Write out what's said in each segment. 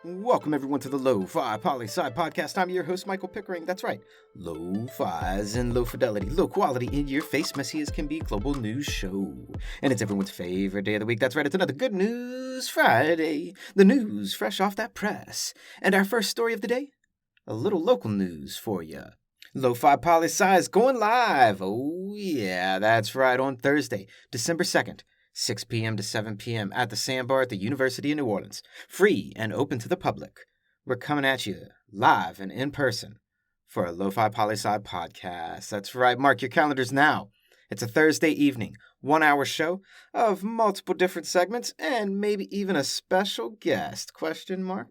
Welcome everyone to the Lofi Poli Sci podcast. I'm your host, Michael Pickering. That's right, Lo-Fi's and low fidelity, low quality, in your face, messy as can be global news show. And it's everyone's favorite day of the week. That's right, it's another Good News Friday. The news fresh off that press. And our first story of the day, a little local news for you. Lofi Poli Sci is going live. Oh yeah, that's right, on Thursday, December 2nd. 6 p.m. to 7 p.m. at the Sandbar at the University of New Orleans. Free and open to the public. We're coming at you live and in person for a Lofi Poli Sci podcast. That's right, mark your calendars now. It's a Thursday evening, 1-hour show of multiple different segments and maybe even a special guest, question mark?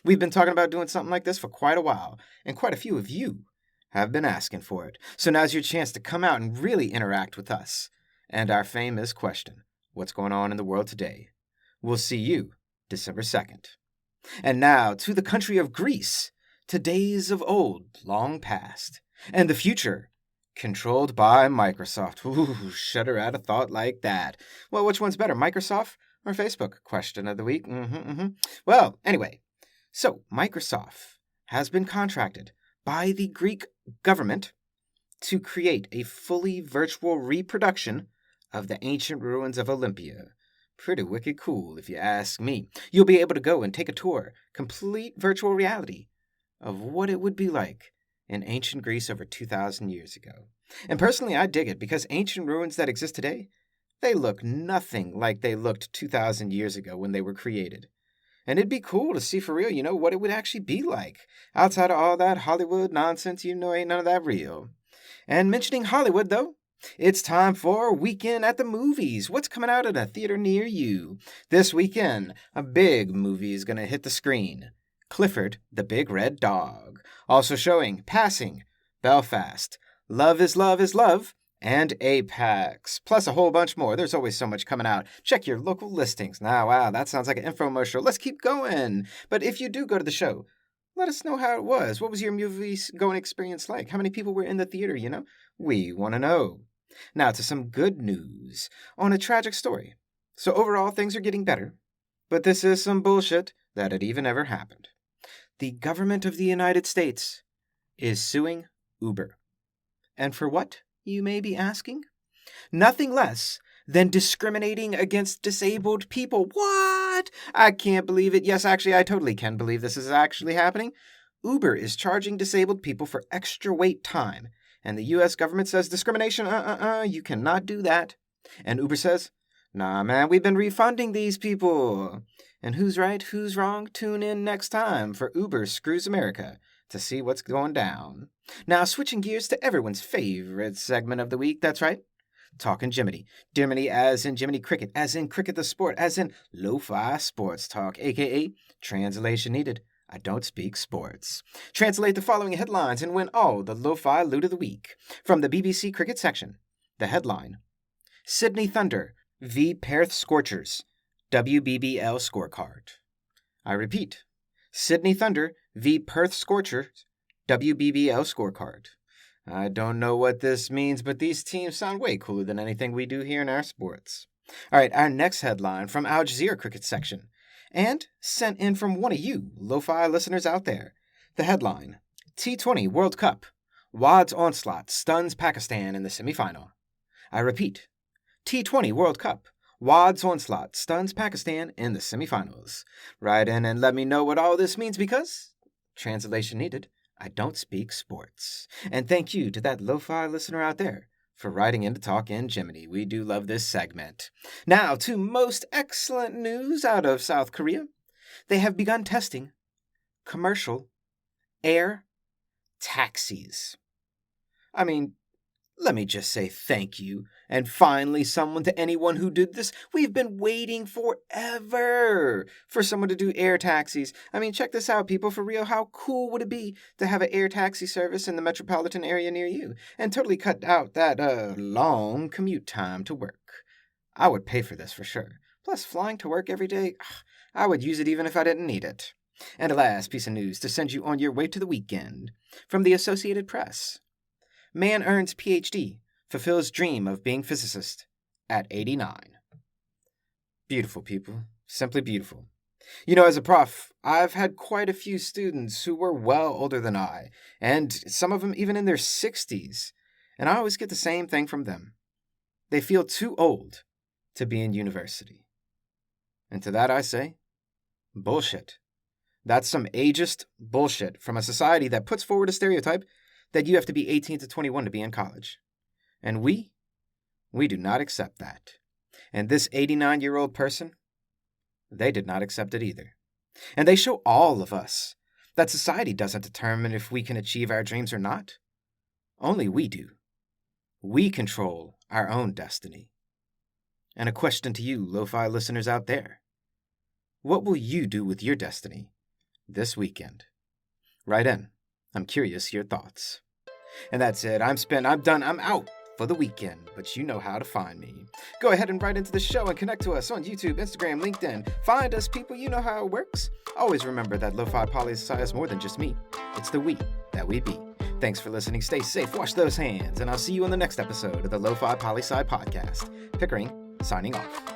We've been talking about doing something like this for quite a while, and quite a few of you have been asking for it. So now's your chance to come out and really interact with us. And our famous question, what's going on in the world today? We'll see you December 2nd. And now to the country of Greece, to days of old, long past, and the future, controlled by Microsoft. Ooh, shudder at a thought like that. Well, which one's better, Microsoft or Facebook? Question of the week. Well, anyway, so Microsoft has been contracted by the Greek government to create a fully virtual reproduction of the ancient ruins of Olympia. Pretty wicked cool, if you ask me. You'll be able to go and take a tour, complete virtual reality, of what it would be like in ancient Greece over 2,000 years ago. And personally, I dig it, because ancient ruins that exist today, they look nothing like they looked 2,000 years ago when they were created. And it'd be cool to see for real, what it would actually be like. Outside of all that Hollywood nonsense, ain't none of that real. And mentioning Hollywood, though, it's time for Weekend at the Movies. What's coming out at a theater near you? This weekend, a big movie is going to hit the screen. Clifford the Big Red Dog. Also showing Passing, Belfast, Love is Love is Love, and Apex. Plus a whole bunch more. There's always so much coming out. Check your local listings. Now, wow, that sounds like an infomercial. Let's keep going. But if you do go to the show, let us know how it was. What was your movie-going experience like? How many people were in the theater, We want to know. Now to some good news on a tragic story. So overall, things are getting better. But this is some bullshit that it even ever happened. The government of the United States is suing Uber. And for what, you may be asking? Nothing less than discriminating against disabled people. What? I can't believe it. Yes, actually, I totally can believe this is actually happening. Uber is charging disabled people for extra wait time. And the U.S. government says discrimination, you cannot do that. And Uber says, nah, man, we've been refunding these people. And who's right, who's wrong? Tune in next time for Uber Screws America to see what's going down. Now, switching gears to everyone's favorite segment of the week, that's right, Talking Jimany. Jimany as in Jiminy Cricket, as in Cricket the Sport, as in Lo-Fi Sports Talk, a.k.a. translation needed. I don't speak sports. Translate the following headlines and win all the Lo-Fi Loot of the Week. From the BBC Cricket section, the headline, Sydney Thunder v Perth Scorchers, WBBL scorecard. I repeat, Sydney Thunder v Perth Scorchers, WBBL scorecard. I don't know what this means, but these teams sound way cooler than anything we do here in our sports. All right, our next headline from Al Jazeera Cricket section, and sent in from one of you, Lo-Fi listeners out there. The headline, T20 World Cup, Wad's onslaught stuns Pakistan in the semifinal. I repeat, T20 World Cup, Wad's onslaught stuns Pakistan in the semifinals. Write in and let me know what all this means because, translation needed, I don't speak sports. And thank you to that Lo-Fi listener out there for writing in to Talk in Jimany. We do love this segment. Now, to most excellent news out of South Korea. They have begun testing commercial air taxis. I mean, let me just say thank you. And finally, someone to anyone who did this. We've been waiting forever for someone to do air taxis. I mean, check this out, people. For real, how cool would it be to have an air taxi service in the metropolitan area near you and totally cut out that long commute time to work? I would pay for this for sure. Plus, flying to work every day, I would use it even if I didn't need it. And a last piece of news to send you on your way to the weekend. From the Associated Press. Man earns PhD, fulfills dream of being physicist at 89. Beautiful, people. Simply beautiful. As a prof, I've had quite a few students who were well older than I, and some of them even in their 60s, and I always get the same thing from them. They feel too old to be in university. And to that I say, bullshit. That's some ageist bullshit from a society that puts forward a stereotype that you have to be 18 to 21 to be in college. And we do not accept that. And this 89-year-old person, they did not accept it either. And they show all of us that society doesn't determine if we can achieve our dreams or not. Only we do. We control our own destiny. And a question to you, Lo-Fi listeners out there. What will you do with your destiny this weekend? Write in. I'm curious your thoughts. And that's it. I'm done. I'm out for the weekend, but you know how to find me. Go ahead and write into the show and connect to us on YouTube, Instagram, LinkedIn. Find us, people. You know how it works. Always remember that Lofi Poli Sci is more than just me. It's the we that we be. Thanks for listening. Stay safe. Wash those hands. And I'll see you in the next episode of the Lofi Poli Sci podcast. Pickering, signing off.